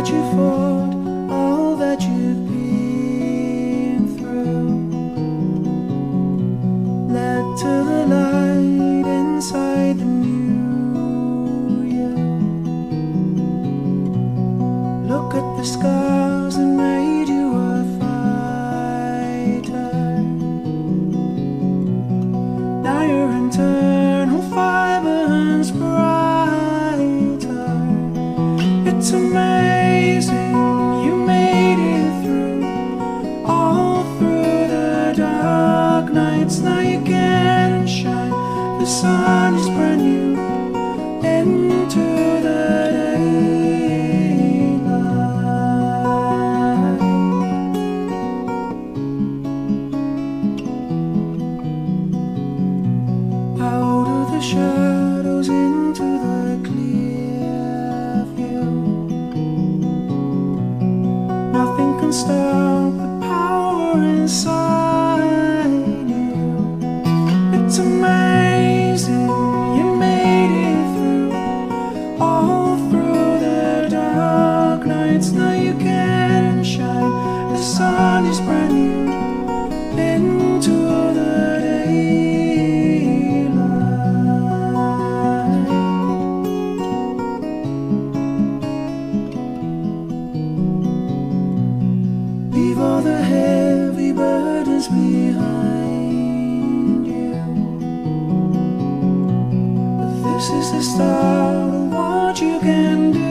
that you fought, all that you've been through, led to the light inside the new you. Look at the scars that made you a fighter. Now your internal fire burns brighter. It's amazing you made it through, all through the dark nights. Now you can shine. The sun is brand new into the daylight. Out of the shadows into the clear view. Nothing can stop the power inside you. It's amazing you made it through, all through the dark nights. Now you can shine. The sun is brand new into the daylight. Leave all the heavy burdens behind you. This is the start of what you can do.